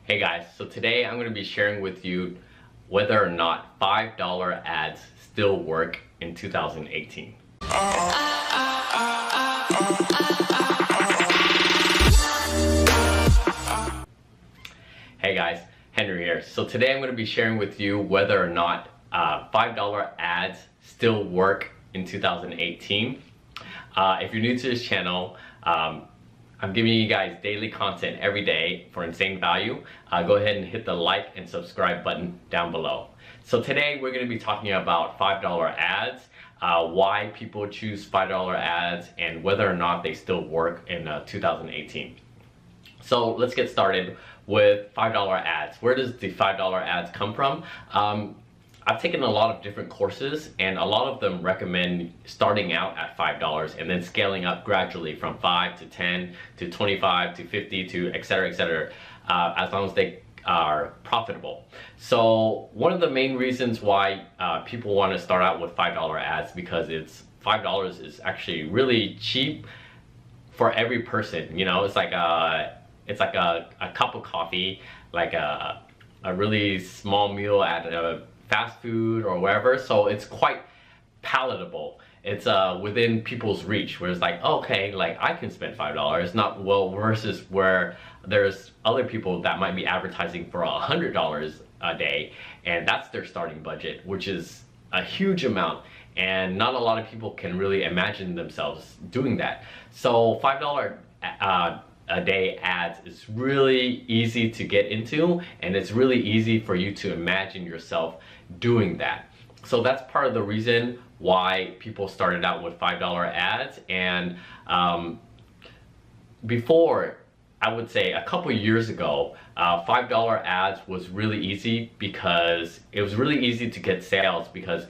Hey guys, so today I'm going to be sharing with you whether or not $5 ads still work in 2018. Hey guys, Henry here. So today I'm going to be sharing with you whether or not $5 ads still work in 2018. If you're new to this channel, I'm giving you guys daily content every day for insane value. Go ahead and hit the like and subscribe button down below. So today we're going to be talking about $5 ads, why people choose $5 ads, and whether or not they still work in 2018. So let's get started with $5 ads. Where does the $5 ads come from? I've taken a lot of different courses, and a lot of them recommend starting out at $5 and then scaling up gradually from 5 to 10 to 25 to 50 to etc., as long as they are profitable. So one of the main reasons why people want to start out with $5 ads, because $5 is actually really cheap for every person. You know, it's like a cup of coffee, like a really small meal at a fast food or wherever. So it's quite palatable. It's within people's reach, where it's like, okay, like I can spend $5, not well, versus where there's other people that might be advertising for $100 a day, and that's their starting budget, which is a huge amount, and not a lot of people can really imagine themselves doing that. So $5 a day ads is really easy to get into, and it's really easy for you to imagine yourself doing that. So that's part of the reason why people started out with $5 ads. And before, I would say a couple years ago, $5 ads was really easy because it was really easy to get sales, because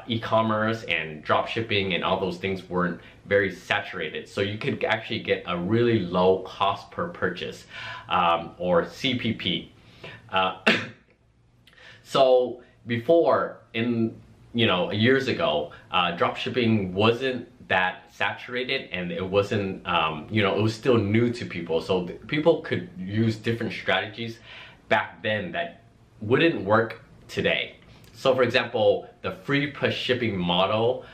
e-commerce and drop shipping and all those things weren't very saturated. So you could actually get a really low cost per purchase, or CPP. So before, years ago, drop shipping wasn't that saturated, and it wasn't, it was still new to people. So people could use different strategies back then that wouldn't work today. So for example, the free plus shipping model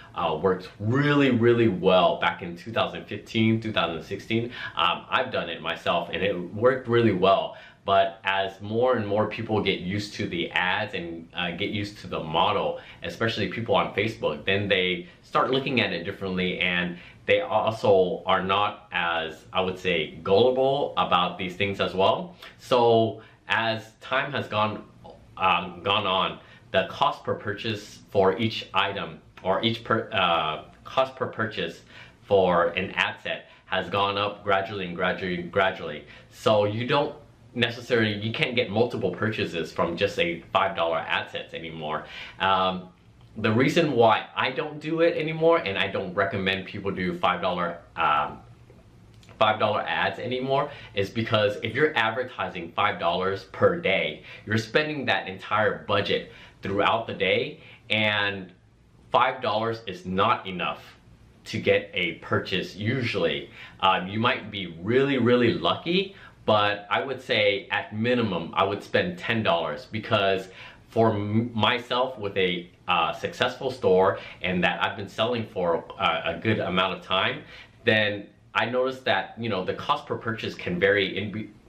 worked really well back in 2015, 2016. I've done it myself, and it worked really well. But as more and more people get used to the ads and get used to the model, especially people on Facebook, then they start looking at it differently, and they also are not as, I would say, gullible about these things as well. So as time has gone on, the cost per purchase for each item, or cost per purchase for an ad set, has gone up gradually. So you can't get multiple purchases from just a $5 ad sets anymore. The reason why I don't do it anymore, and I don't recommend people do $5 ads anymore, is because if you're advertising $5 per day, you're spending that entire budget throughout the day, and $5 is not enough to get a purchase usually. You might be really lucky, but I would say at minimum I would spend $10, because for myself, with a successful store and that I've been selling for a good amount of time, then I noticed that the cost per purchase can vary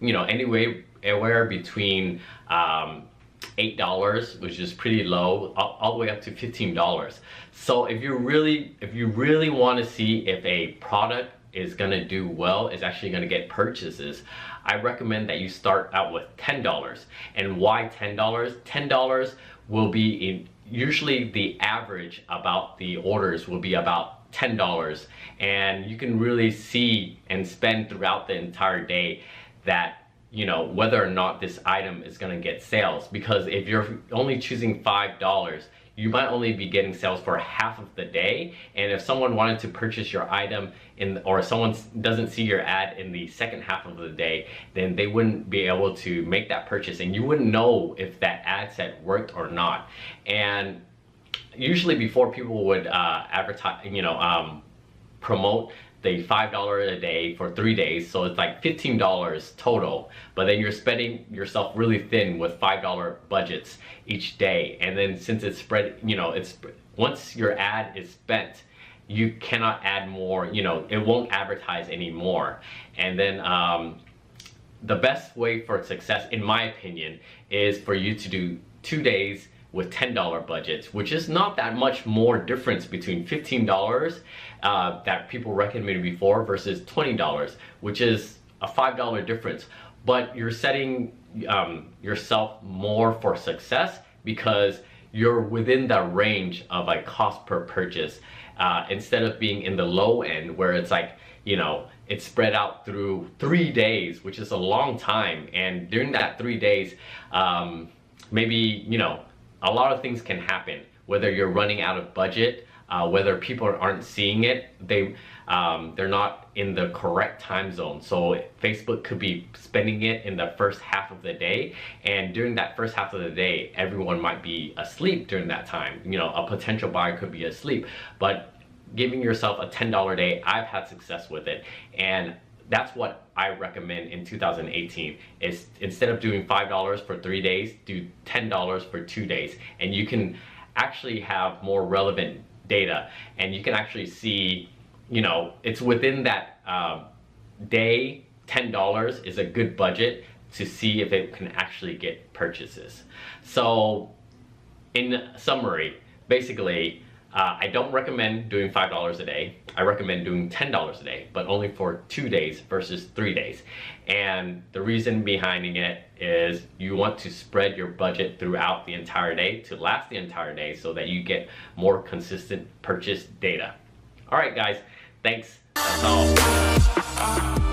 anywhere between $8, which is pretty low, all the way up to $15. So if you really want to see if a product is gonna do well, is actually gonna get purchases, I recommend that you start out with $10. And why $10? $10 will be usually the average about the orders will be about $10, and you can really see and spend throughout the entire day that whether or not this item is going to get sales. Because if you're only choosing $5, you might only be getting sales for half of the day, and if someone wanted to purchase your item or someone doesn't see your ad in the second half of the day, then they wouldn't be able to make that purchase, and you wouldn't know if that ad set worked or not. And usually before, people would advertise, promote the $5 a day for 3 days, so it's like $15 total, but then you're spreading yourself really thin with $5 budgets each day. And then since it's spread, you know, it's once your ad is spent, you cannot add more, you know, it won't advertise anymore. And then the best way for success, in my opinion, is for you to do 2 days with $10 budgets, which is not that much more difference between $15 that people recommended before versus $20, which is a $5 difference. But you're setting yourself more for success because you're within the range of like cost per purchase, instead of being in the low end where it's like, you know, it's spread out through 3 days, which is a long time. And during that 3 days, maybe, you know, a lot of things can happen, whether you're running out of budget, whether people aren't seeing it, they're not in the correct time zone. So Facebook could be spending it in the first half of the day, and during that first half of the day, everyone might be asleep during that time. You know, a potential buyer could be asleep, but giving yourself a $10 day, I've had success with it. And that's what I recommend in 2018, is instead of doing $5 for 3 days, do $10 for 2 days. And you can actually have more relevant data, and you can actually see, you know, it's within that day. $10 is a good budget to see if it can actually get purchases. So in summary, basically, I don't recommend doing $5 a day. I recommend doing $10 a day, but only for 2 days versus 3 days. And the reason behind it is you want to spread your budget throughout the entire day to last the entire day so that you get more consistent purchase data. All right, guys, thanks. That's all.